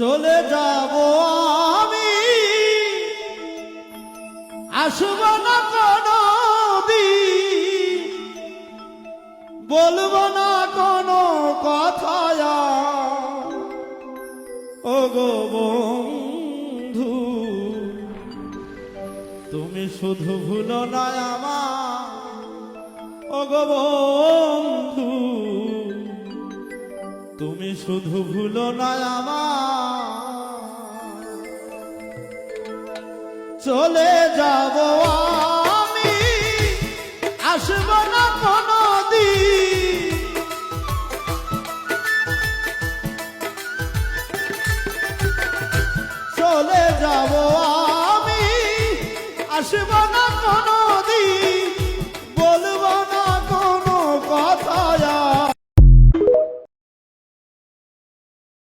চলে যাব আমি, আসব না কোনো দিন, বলবো না কোনো কথা আর। ও গো বন্ধু, তুমি শুধু ভুলো না আমার। ও গো বন্ধু, তুমি শুধু ভুলো না আমার। চলে যাব আমি, আসব না কোনো দিন, চলে যাব আমি, আসব না কোনো